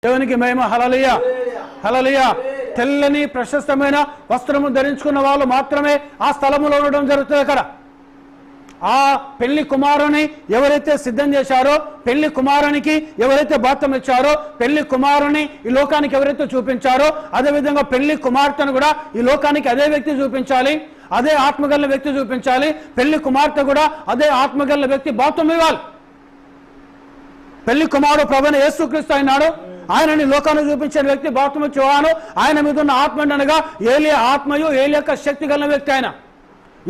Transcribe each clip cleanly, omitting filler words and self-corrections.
దేవునికి మహిమ. హల్లెలూయా హల్లెలూయా. తెల్లని ప్రశస్తమైన వస్త్రము ధరించుకున్న వాళ్ళు మాత్రమే ఆ స్థలములో ఉండడం జరుగుతుంది. అక్కడ ఆ పెళ్లి కుమారుని ఎవరైతే సిద్ధం చేశారో, పెళ్లి కుమారునికి ఎవరైతే బాప్తిసం ఇచ్చారో, పెళ్లి కుమారుని ఈ లోకానికి ఎవరైతే చూపించారో, అదేవిధంగా పెళ్లి కుమార్తెను కూడా ఈ లోకానికి అదే వ్యక్తి చూపించాలి, అదే ఆత్మగల వ్యక్తి చూపించాలి. పెళ్లి కుమార్తె కూడా అదే ఆత్మగల వ్యక్తి బాప్తిసం ఇవ్వాలి. పెళ్లి కుమారుడు ప్రభువైన యేసుక్రీస్తు అయినాడు. ఆయనని లోకాన్ని చూపించిన వ్యక్తి బాప్తిసం ఇచ్చే యోహాను. ఆయన మీద ఉన్న ఆత్మ అనగా ఏలియా ఆత్మయు, ఏలియా యొక్క శక్తి కలిగిన వ్యక్తి. ఆయన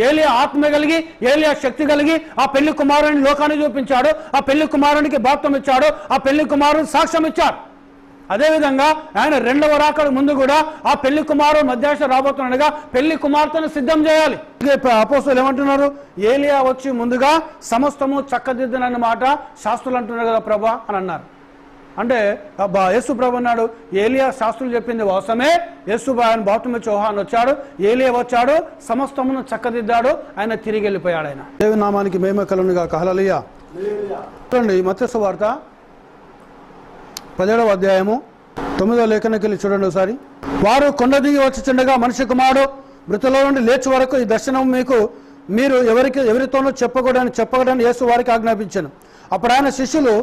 ఏలియా ఆత్మ కలిగి, ఏలియా శక్తి కలిగి ఆ పెళ్లి కుమారుని లోకాన్ని చూపించాడు. ఆ పెళ్లి కుమారునికి బాప్తిసం ఇచ్చాడు. ఆ పెళ్లి కుమారుని సాక్ష్యం ఇచ్చాడు. అదేవిధంగా ఆయన రెండవ రాకడ ముందు కూడా ఆ పెళ్లి కుమారుడు మధ్యాహ్నం రాబోతుండగా పెళ్లి కుమార్తెను సిద్ధం చేయాలి. అపోస్తలులు ఏమంటున్నారు? ఏలియా వచ్చి ముందుగా సమస్తము చక్కదిద్దనన్న మాట శాస్త్రులు అంటున్నారు కదా ప్రభా అని అన్నారు. అంటే యేసు ప్రభు అన్నాడు, ఏలియా శాస్త్రులు చెప్పింది వాస్తవమే. యేసు ఆయన బాప్తిసం ఇచ్చే యోహాను వచ్చాడు, ఏలియా వచ్చాడు, సమస్తమును చక్కదిద్దాడు, ఆయన తిరిగి వెళ్ళిపోయాడు. ఆయన దేవుని నామానికి మహిమ కలుగును గాక. హల్లెలూయా. చూడండి మత్తయి సువార్త 17వ అధ్యాయము 9వ లేఖనకి వెళ్ళి చూడండి ఒకసారి. వారు కొండ దిగి వచ్చుచుండగా మనిషి కుమారుడు మృతుల నుండి లేచి వరకు ఈ దర్శనం మీరు ఎవరితోనూ చెప్పకూడదని యేసు వారికి ఆజ్ఞాపించాను. అప్పుడు ఆయన శిష్యులు,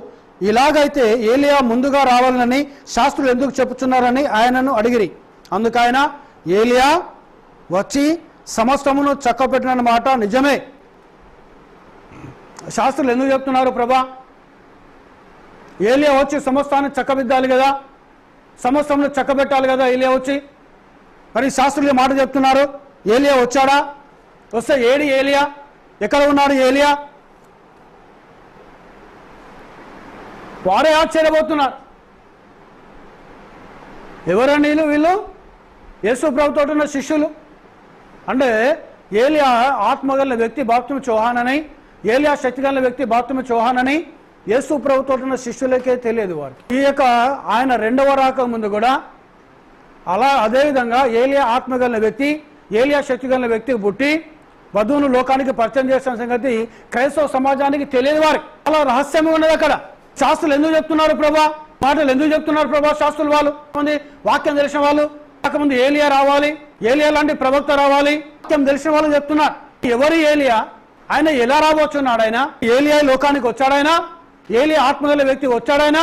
ఇలాగైతే ఏలియా ముందుగా రావాలని శాస్త్రులు ఎందుకు చెప్పుచున్నారని ఆయనను అడిగిరి. అందుకు ఆయన, ఏలియా వచ్చి సమస్తమును చక్కబెట్టిన మాట నిజమే. శాస్త్రులు ఎందుకు చెప్తున్నారు ప్రభా? ఏలియా వచ్చి సమస్తాన్ని చక్కబెట్టాలి కదా, సమస్తమును చక్కబెట్టాలి కదా ఏలియా వచ్చి. మరి శాస్త్రులు మాట చెప్తున్నారు. ఏలియా వచ్చాడా? వస్తే ఏడి ఏలియా? ఎక్కడ ఉన్నాడు ఏలియా? వారే ఆశ్చర్యపోతున్నారు. ఎవరండి వీళ్ళు? యేసు ప్రభుతో ఉన్న శిష్యులు. అంటే ఏలియా ఆత్మగల వ్యక్తి బాప్తిసం ఇచ్చే యోహానని, ఏలియా శక్తిగల వ్యక్తి బాప్తిసం ఇచ్చే యోహానని యేసు ప్రభుతో ఉన్న శిష్యులకే తెలియదు వారికి. ఈ యొక్క ఆయన రెండవ రాక ముందు కూడా అదేవిధంగా ఏలియా ఆత్మగల వ్యక్తి, ఏలియా శక్తిగల వ్యక్తికి పుట్టి వధువును లోకానికి పరిచయం చేసిన సంగతి క్రైస్తవ సమాజానికి తెలియదు వారికి. చాలా రహస్యంగా ఉన్నది అక్కడ. శాస్త్రులు ఎందుకు చెప్తున్నారు ప్రభా? మాటలు ఎందుకు చెప్తున్నారు ప్రభా? శాస్త్రులు వాళ్ళు వాక్యం తెలిసిన వాళ్ళు, కాకముందు ఏలియా రావాలి, ఏలియా లాంటి ప్రవక్త రావాలి, వాక్యం తెలిసిన వాళ్ళు చెప్తున్నారు. ఎవరు ఏలియా? ఆయన ఎలా రాబోతున్నాడు? ఆయన ఏలియా లోకానికి వచ్చాడాయన, ఏలియా ఆత్మగల వ్యక్తి వచ్చాడాయన,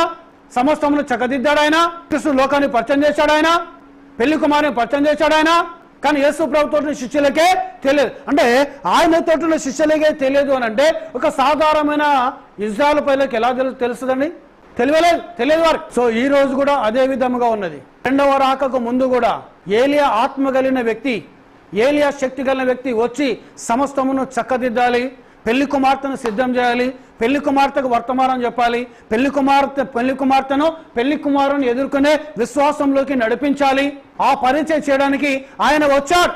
సమస్తమును చక్కదిద్దాడాయన, కృష్ణుడు లోకాన్ని పరిచయం చేశాడాయన, పెళ్లి కుమారుని పరిచయం చేశాడాయన. కానీ యేసు ప్రభుతో శిష్యులకే తెలియదు. అంటే ఆయనతో శిష్యులకే తెలియదు అని అంటే ఒక సాధారణమైన ఇజ్రాయెల్ పైలకి ఎలా తెలుస్తుందండి? తెలియదు వారికి. సో ఈ రోజు కూడా అదే విధముగా ఉన్నది. రెండవ రాకకు ముందు కూడా ఏలియా ఆత్మ కలిగిన వ్యక్తి, ఏలియా శక్తి కలిగిన వ్యక్తి వచ్చి సమస్తమును చక్కదిద్దాలి, పెళ్లి కుమార్తెను సిద్ధం చేయాలి, పెళ్లి కుమార్తెకు వర్తమానం చెప్పాలి, పెళ్లి కుమార్తెను పెళ్లి కుమారుని ఎదుర్కొనే విశ్వాసంలోకి నడిపించాలి. ఆ పరిచయం చేయడానికి ఆయన వచ్చాడు.